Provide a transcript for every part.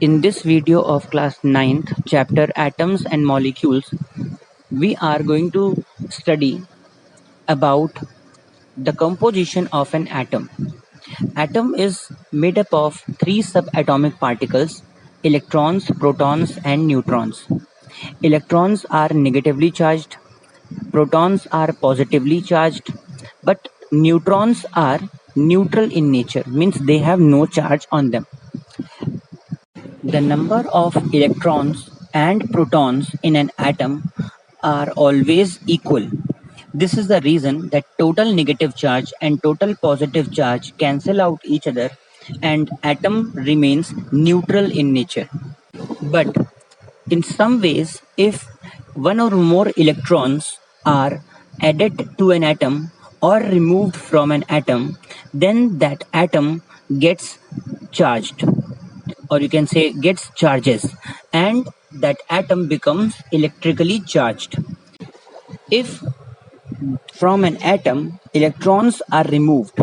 In this video of class 9th chapter Atoms and Molecules, we are going to study about the composition of an atom. Atom is made up of three subatomic particles: electrons, protons and neutrons. Electrons are negatively charged, protons are positively charged, but neutrons are neutral in nature, means they have no charge on them. The number of electrons and protons in an atom are always equal. This is the reason that total negative charge and total positive charge cancel out each other and atom remains neutral in nature. But in some ways, if one or more electrons are added to an atom or removed from an atom, then that atom gets charged, or you can say gets charges, and that atom becomes electrically charged. If from an atom electrons are removed,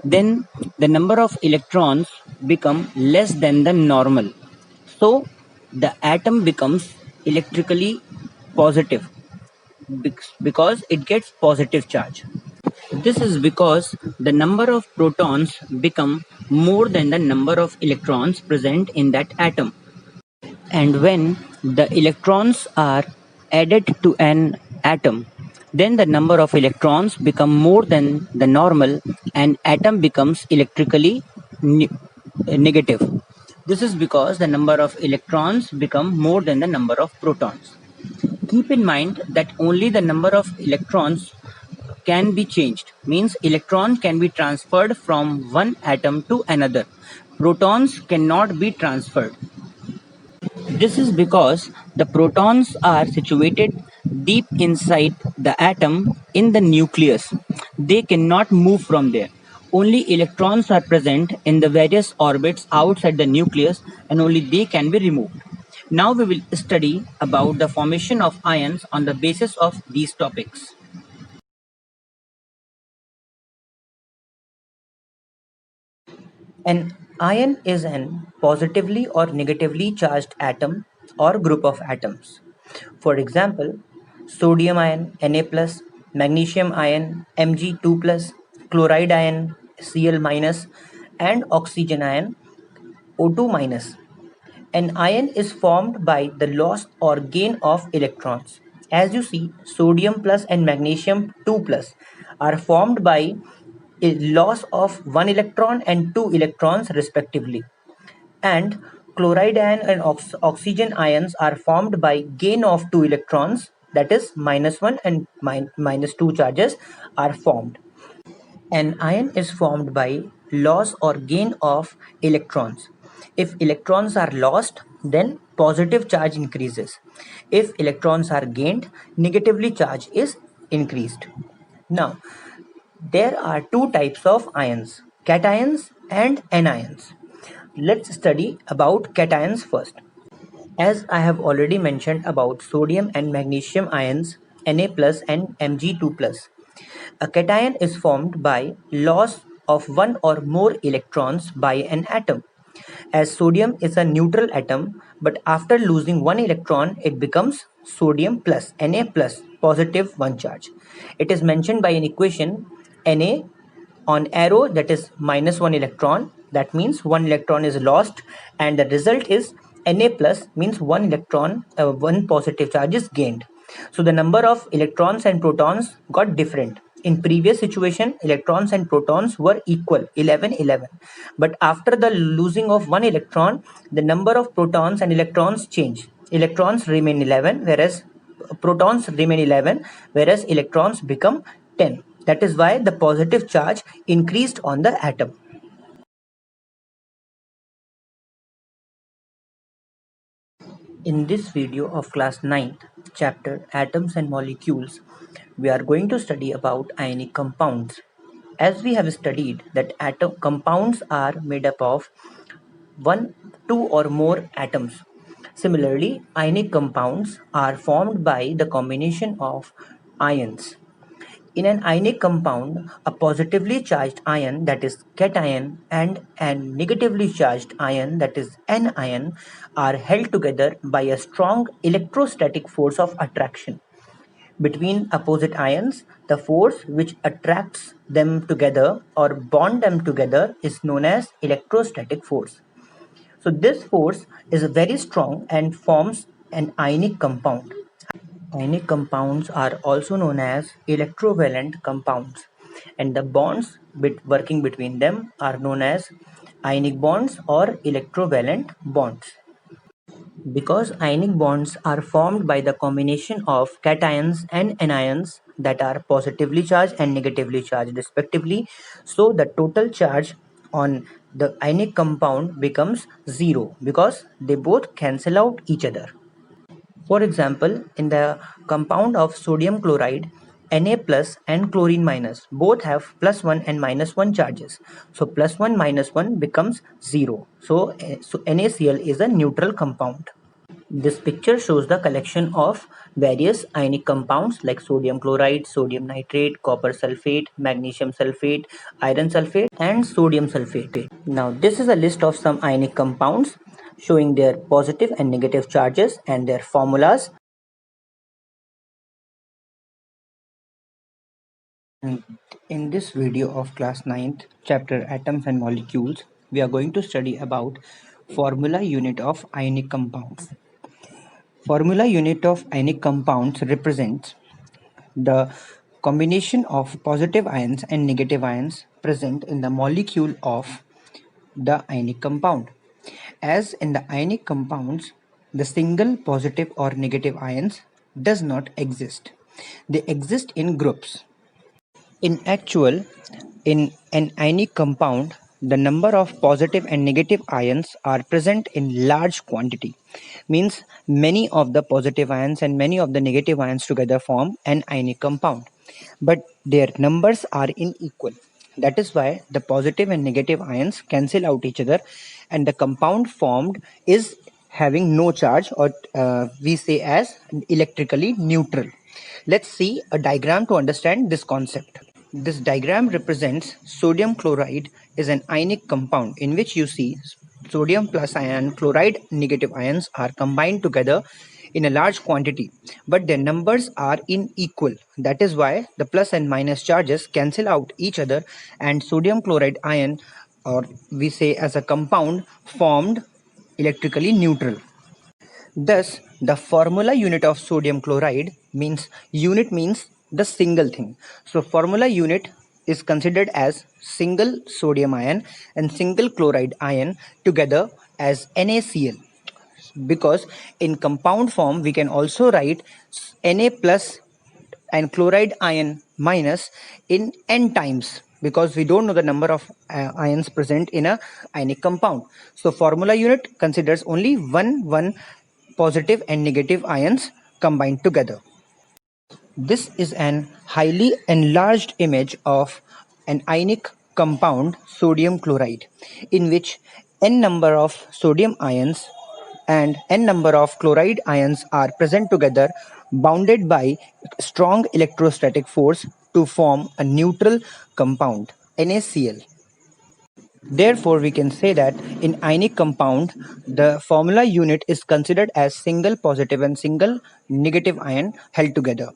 then the number of electrons become less than the normal, so the atom becomes electrically positive because it gets positive charge. This is because the number of protons become more than the number of electrons present in that atom. And when the electrons are added to an atom, then the number of electrons become more than the normal and atom becomes electrically negative. This is because the number of electrons become more than the number of protons. Keep in mind that only the number of electrons can be changed, means electron can be transferred from one atom to another. Protons cannot be transferred. This is because the protons are situated deep inside the atom in the nucleus. They cannot move from there. Only electrons are present in the various orbits outside the nucleus and only they can be removed. Now we will study about the formation of ions on the basis of these topics. An ion is an positively or negatively charged atom or group of atoms. For example, sodium ion Na+, magnesium ion Mg2+, chloride ion Cl-, and oxygen ion O2-. An ion is formed by the loss or gain of electrons. As you see, sodium plus and magnesium 2 plus are formed by a loss of 1 electron and 2 electrons respectively. And chloride ion and oxygen ions are formed by gain of 2 electrons, that is -1 and -2 charges are formed. An ion is formed by loss or gain of electrons. If electrons are lost, then positive charge increases. If electrons are gained, negatively charge is increased. Now, there are two types of ions, cations and anions. Let's study about cations first. As I have already mentioned about sodium and magnesium ions Na plus and Mg2 plus. A cation is formed by loss of one or more electrons by an atom. As sodium is a neutral atom, but after losing one electron, it becomes sodium plus, Na plus, positive one charge. It is mentioned by an equation Na on arrow, that is -1 electron. That means one electron is lost, and the result is Na plus, means one electron, one positive charge is gained. So the number of electrons and protons got different. In previous situation, electrons and protons were equal, 11-11. But after the losing of one electron, the number of protons and electrons change. Electrons remain 11, whereas protons remain 11, whereas electrons become 10. That is why the positive charge increased on the atom. In this video of class 9th chapter Atoms and Molecules, we are going to study about ionic compounds. As we have studied that compounds are made up of one, two or more atoms. Similarly, ionic compounds are formed by the combination of ions. In an ionic compound, a positively charged ion, that is cation, and a negatively charged ion, that is anion, are held together by a strong electrostatic force of attraction. Between opposite ions, the force which attracts them together or bond them together is known as electrostatic force. So this force is very strong and forms an ionic compound. Ionic compounds are also known as electrovalent compounds, and the bonds working between them are known as ionic bonds or electrovalent bonds. Because ionic bonds are formed by the combination of cations and anions that are positively charged and negatively charged respectively, so the total charge on the ionic compound becomes zero because they both cancel out each other. For example, in the compound of sodium chloride, Na plus and chlorine minus both have plus 1 and minus 1 charges. So plus 1 minus 1 becomes 0. So NaCl is a neutral compound. This picture shows the collection of various ionic compounds like sodium chloride, sodium nitrate, copper sulfate, magnesium sulfate, iron sulfate, and sodium sulfate. Now, this is a list of some ionic compounds showing their positive and negative charges and their formulas. And in this video of class 9th, chapter Atoms and Molecules, we are going to study about formula unit of ionic compounds. Formula unit of ionic compounds represents the combination of positive ions and negative ions present in the molecule of the ionic compound. As in the ionic compounds, the single positive or negative ions does not exist. They exist in groups. In actual, in an ionic compound, the number of positive and negative ions are present in large quantity. Means many of the positive ions and many of the negative ions together form an ionic compound. But their numbers are unequal. That is why the positive and negative ions cancel out each other and the compound formed is having no charge, or we say as electrically neutral. Let's see a diagram to understand this concept. This diagram represents sodium chloride is an ionic compound in which you see sodium plus ion chloride negative ions are combined together in a large quantity, but their numbers are unequal. That is why the plus and minus charges cancel out each other and sodium chloride ion, or we say as a compound, formed electrically neutral. Thus, the formula unit of sodium chloride means unit means the single thing. So, formula unit is considered as single sodium ion and single chloride ion together as NaCl, because in compound form we can also write Na plus and chloride ion minus in n times, because we don't know the number of ions present in a ionic compound. So formula unit considers only one positive and negative ions combined together. This is an highly enlarged image of an ionic compound sodium chloride, in which n number of sodium ions and n number of chloride ions are present together, bounded by strong electrostatic force to form a neutral compound, NaCl. Therefore, we can say that in ionic compound, the formula unit is considered as single positive and single negative ion held together.